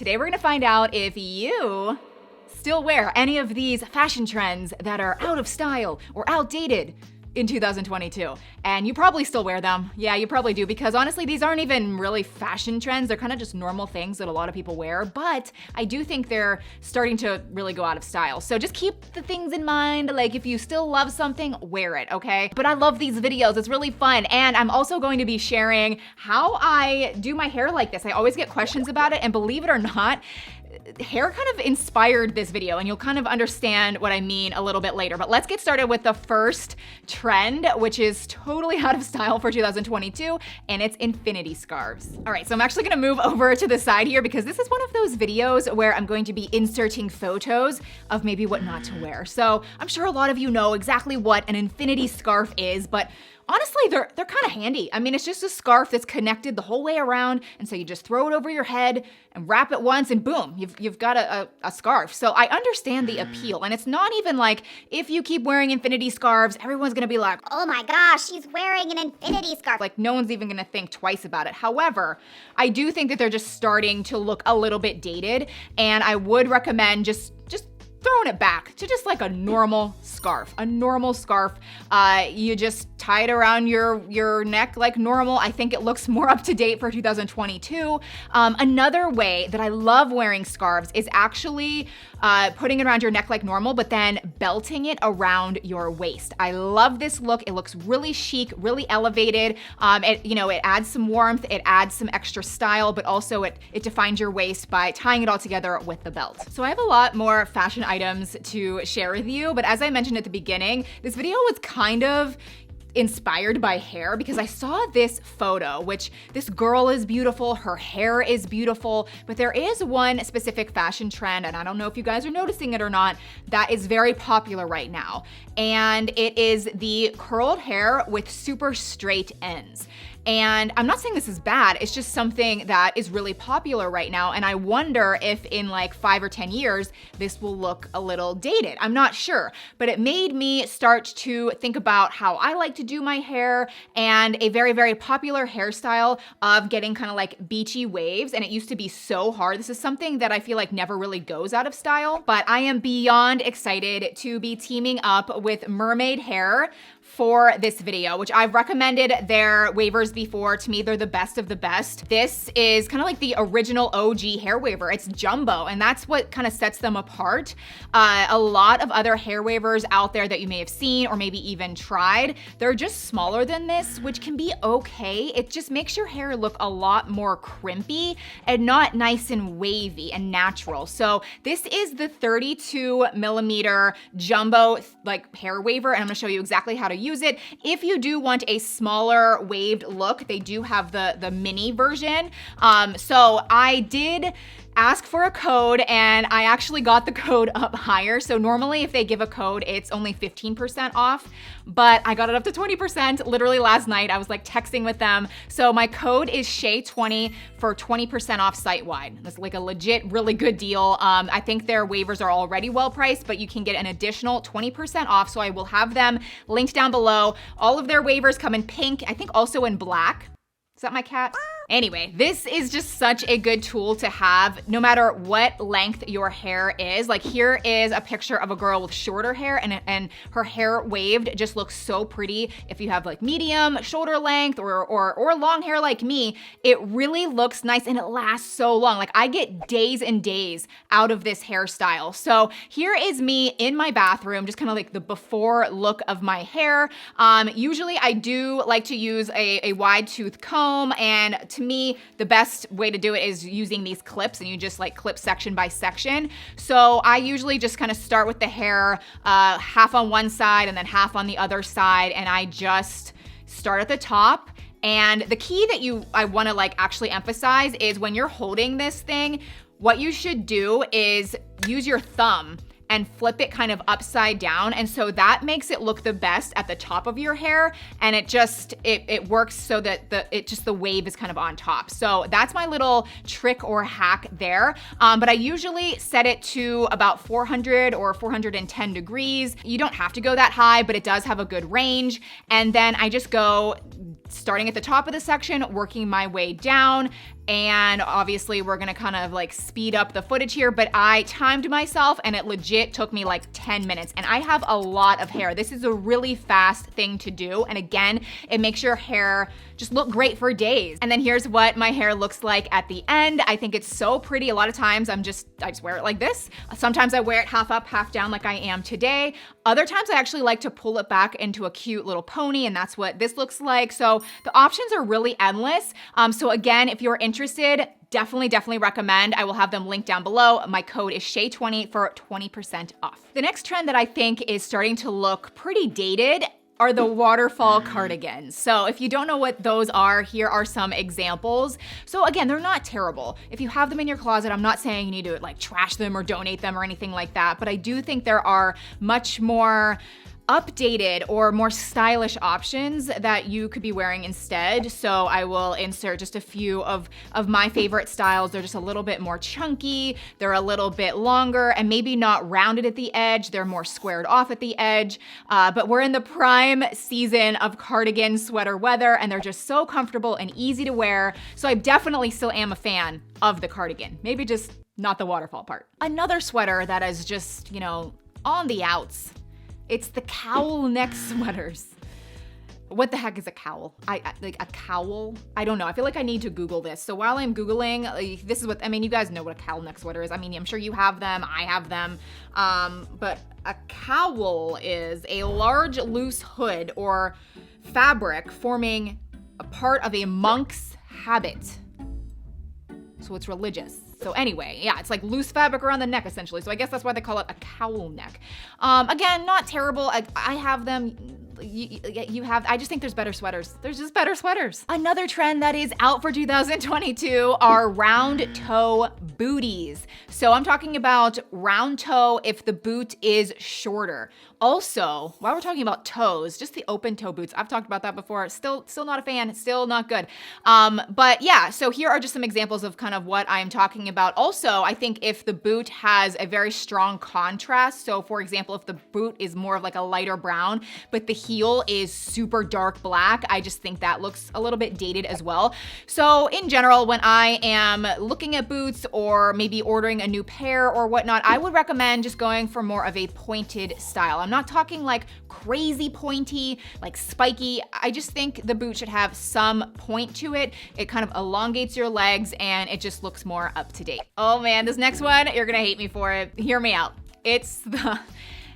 Today we're gonna find out if you still wear any of these fashion trends that are out of style or outdated in 2022. And you probably still wear them. Yeah, you probably do, because honestly, these aren't even really fashion trends. They're kind of just normal things that a lot of people wear, but I do think they're starting to really go out of style. So just keep the things in mind. Like, if you still love something, wear it, okay? But I love these videos. It's really fun. And I'm also going to be sharing how I do my hair like this. I always get questions about it, and believe it or not, hair kind of inspired this video, and you'll kind of understand what I mean a little bit later. But let's get started with the first trend, which is totally out of style for 2022, and it's infinity scarves. All right, so I'm actually gonna move over to the side here because this is one of those videos where I'm going to be inserting photos of maybe what not to wear. So I'm sure a lot of you know exactly what an infinity scarf is, but honestly, they're kind of handy. I mean, it's just a scarf that's connected the whole way around, and so you just throw it over your head and wrap it once, and boom, you've got a scarf. So I understand the appeal, and it's not even like if you keep wearing infinity scarves, everyone's gonna be like, oh my gosh, she's wearing an infinity scarf. like no one's even gonna think twice about it. However, I do think that they're just starting to look a little bit dated, and I would recommend just throwing it back to just like a normal scarf. A normal scarf. You just tie it around your neck like normal. I think it looks more up to date for 2022. Another way that I love wearing scarves is actually putting it around your neck like normal, but then belting it around your waist. I love this look. It looks really chic, really elevated. It adds some warmth, it adds some extra style, but also it defines your waist by tying it all together with the belt. So I have a lot more fashion items to share with you, but as I mentioned at the beginning, this video was kind of inspired by hair because I saw this photo, which this girl is beautiful, her hair is beautiful, but there is one specific fashion trend, and I don't know if you guys are noticing it or not, that is very popular right now. And it is the curled hair with super straight ends. And I'm not saying this is bad, it's just something that is really popular right now, and I wonder if in like 5 or 10 years, this will look a little dated. I'm not sure, but it made me start to think about how I like to do my hair, and a very, very popular hairstyle of getting kind of like beachy waves, and it used to be so hard. This is something that I feel like never really goes out of style, but I am beyond excited to be teaming up with Mermaid Hair for this video, which I've recommended their wavers before. To me, they're the best of the best. This is kind of like the original OG hair waver. It's jumbo, and that's what kind of sets them apart. A lot of other hair wavers out there that you may have seen or maybe even tried, they're just smaller than this, which can be okay. It just makes your hair look a lot more crimpy and not nice and wavy and natural. So this is the 32 millimeter jumbo like hair waver, and I'm gonna show you exactly how to use it. If you do want a smaller waved look, they do have the mini version. So I did ask for a code, and I actually got the code up higher. So normally if they give a code, it's only 15% off, but I got it up to 20% literally last night. I was like texting with them. So my code is Shay20 for 20% off site-wide. That's like a legit, really good deal. I think their waivers are already well priced, but you can get an additional 20% off. So I will have them linked down below. All of their waivers come in pink, I think also in black. Is that my cat? Anyway, this is just such a good tool to have no matter what length your hair is. Like, here is a picture of a girl with shorter hair, and her hair waved just looks so pretty. If you have like medium shoulder length or long hair like me, it really looks nice and it lasts so long. Like, I get days and days out of this hairstyle. So here is me in my bathroom, just kind of like the before look of my hair. Usually I do like to use a wide tooth comb, and to me, the best way to do it is using these clips, and you just like clip section by section. So I usually just kind of start with the hair half on one side and then half on the other side, and I just start at the top. And the key that I want to like actually emphasize is when you're holding this thing, what you should do is use your thumb and flip it kind of upside down. And so that makes it look the best at the top of your hair. And it works so that the wave is kind of on top. So that's my little trick or hack there. But I usually set it to about 400 or 410 degrees. You don't have to go that high, but it does have a good range. And then I just go starting at the top of the section, working my way down. And obviously we're gonna kind of like speed up the footage here, but I timed myself and it legit took me like 10 minutes. And I have a lot of hair. This is a really fast thing to do. And again, it makes your hair just look great for days. And then here's what my hair looks like at the end. I think it's so pretty. A lot of times I just wear it like this. Sometimes I wear it half up, half down like I am today. Other times I actually like to pull it back into a cute little pony, and that's what this looks like. So the options are really endless. So again, if you're interested, definitely recommend. I will have them linked down below. My code is Shay20 for 20% off. The next trend that I think is starting to look pretty dated are the waterfall cardigans. So if you don't know what those are, here are some examples. So again, they're not terrible. If you have them in your closet, I'm not saying you need to like trash them or donate them or anything like that, but I do think there are much more updated or more stylish options that you could be wearing instead. So I will insert just a few of my favorite styles. They're just a little bit more chunky, they're a little bit longer, and maybe not rounded at the edge. They're more squared off at the edge. But we're in the prime season of cardigan sweater weather, and they're just so comfortable and easy to wear. So I definitely still am a fan of the cardigan. Maybe just not the waterfall part. Another sweater that is just, on the outs. It's the cowl neck sweaters. What the heck is a cowl? Like a cowl? I don't know. I feel like I need to Google this. So while I'm Googling, this is what, you guys know what a cowl neck sweater is. I'm sure you have them, I have them. But a cowl is a large loose hood or fabric forming a part of a monk's habit. So it's religious. So anyway, yeah, it's like loose fabric around the neck essentially. So I guess that's why they call it a cowl neck. Again, not terrible. I have them. You have, I just think there's better sweaters. There's just better sweaters. Another trend that is out for 2022 are round toe booties. So I'm talking about round toe if the boot is shorter. Also, while we're talking about toes, just the open toe boots, I've talked about that before. Still not a fan, still not good. But yeah, so here are just some examples of kind of what I'm talking about. Also, I think if the boot has a very strong contrast, so for example, if the boot is more of like a lighter brown, but the heel is super dark black, I just think that looks a little bit dated as well. So in general, when I am looking at boots or maybe ordering a new pair or whatnot, I would recommend just going for more of a pointed style. I'm not talking like crazy pointy, like spiky. I just think the boot should have some point to it. It kind of elongates your legs and it just looks more up to date. Oh man, this next one, you're gonna hate me for it. Hear me out. It's the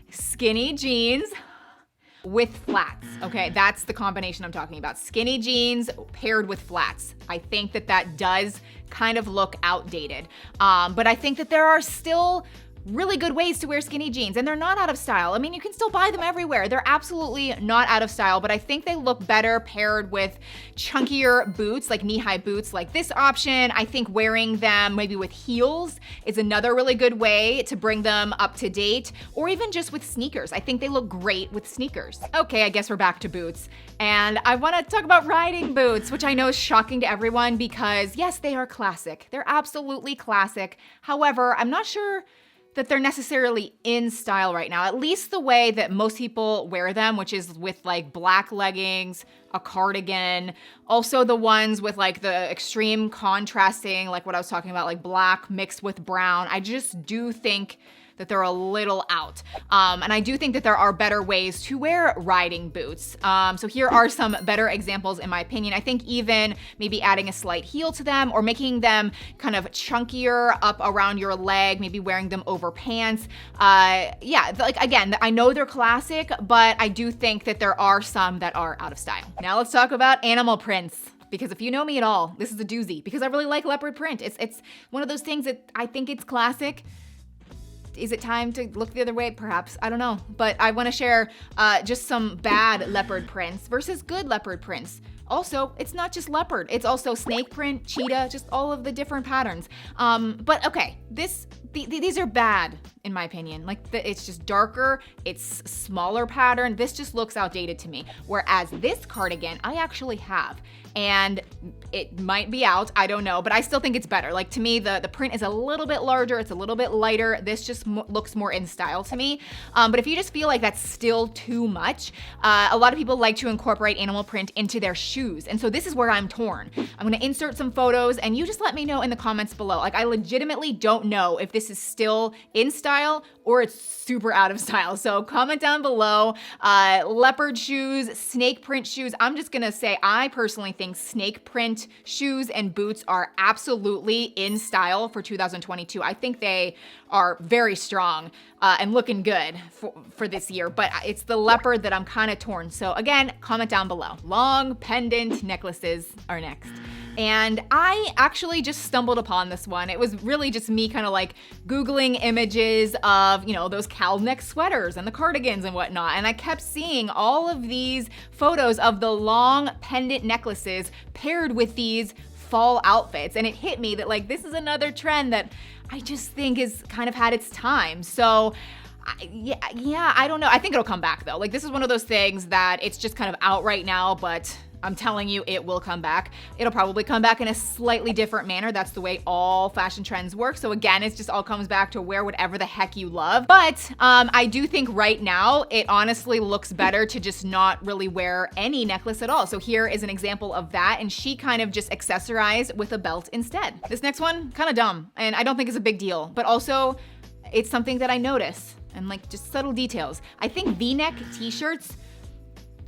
skinny jeans with flats. Okay, that's the combination I'm talking about. Skinny jeans paired with flats. I think that does kind of look outdated. But I think that there are still really good ways to wear skinny jeans, and they're not out of style. You can still buy them everywhere. They're absolutely not out of style, but I think they look better paired with chunkier boots, like knee-high boots like this option. I think wearing them maybe with heels is another really good way to bring them up to date, or even just with sneakers. I think they look great with sneakers. Okay, I guess we're back to boots, and I wanna talk about riding boots, which I know is shocking to everyone because yes, they are classic. They're absolutely classic. However, I'm not sure that they're necessarily in style right now, at least the way that most people wear them, which is with like black leggings, a cardigan, also the ones with like the extreme contrasting, like what I was talking about, like black mixed with brown. I just do think that they're a little out. And I do think that there are better ways to wear riding boots. So here are some better examples in my opinion. I think even maybe adding a slight heel to them or making them kind of chunkier up around your leg, maybe wearing them over pants. Yeah, like again, I know they're classic, but I do think that there are some that are out of style. Now let's talk about animal prints. Because if you know me at all, this is a doozy because I really like leopard print. It's one of those things that I think it's classic. Is it time to look the other way? Perhaps, I don't know. But I wanna share just some bad leopard prints versus good leopard prints. Also, it's not just leopard, it's also snake print, cheetah, just all of the different patterns. But okay, these are bad in my opinion. Like it's just darker, it's smaller pattern. This just looks outdated to me. Whereas this cardigan I actually have. and it might be out, I don't know, but I still think it's better. Like to me, the print is a little bit larger, it's a little bit lighter. This just looks more in style to me. But if you just feel like that's still too much, a lot of people like to incorporate animal print into their shoes. And so this is where I'm torn. I'm gonna insert some photos and you just let me know in the comments below. Like I legitimately don't know if this is still in style or it's super out of style. So comment down below. Leopard shoes, snake print shoes. I'm just gonna say I personally think snake print shoes and boots are absolutely in style for 2022. I think they are very strong and looking good for this year, but it's the leopard that I'm kind of torn. So again, comment down below. Long pendant necklaces are next. And I actually just stumbled upon this one. It was really just me kind of like Googling images of, those cowl neck sweaters and the cardigans and whatnot. And I kept seeing all of these photos of the long pendant necklaces paired with these fall outfits. And it hit me that like, this is another trend that I just think is kind of had its time. So yeah, I don't know. I think it'll come back though. Like this is one of those things that it's just kind of out right now, but I'm telling you, it will come back. It'll probably come back in a slightly different manner. That's the way all fashion trends work. So again, it's just all comes back to wear whatever the heck you love. But I do think right now, it honestly looks better to just not really wear any necklace at all. So here is an example of that. And she kind of just accessorized with a belt instead. This next one, kind of dumb. And I don't think it's a big deal, but also it's something that I notice and like just subtle details. I think V-neck t-shirts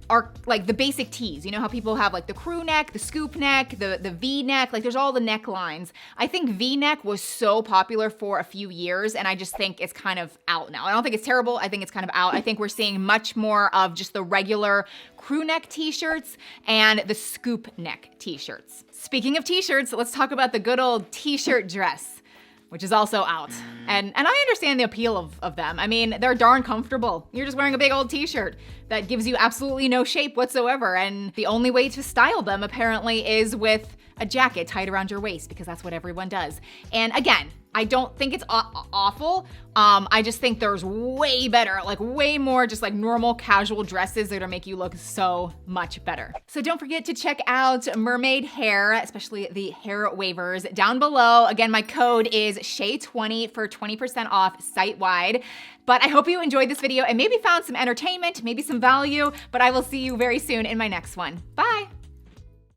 are like the basic tees. You know how people have like the crew neck, the scoop neck, the V-neck, like there's all the necklines. I think V-neck was so popular for a few years and I just think it's kind of out now. I don't think it's terrible, I think it's kind of out. I think we're seeing much more of just the regular crew neck t-shirts and the scoop neck t-shirts. Speaking of t-shirts, let's talk about the good old t-shirt dress, which is also out. And I understand the appeal of them. I mean, they're darn comfortable. You're just wearing a big old t-shirt that gives you absolutely no shape whatsoever. And the only way to style them apparently is with a jacket tied around your waist because that's what everyone does. And again, I don't think it's awful. I just think there's way better, like way more just like normal casual dresses that are make you look so much better. So don't forget to check out mermaid hair, especially the hair waivers down below. Again, my code is SHAY20 for 20% off site-wide. But I hope you enjoyed this video and maybe found some entertainment, maybe some value, but I will see you very soon in my next one. Bye.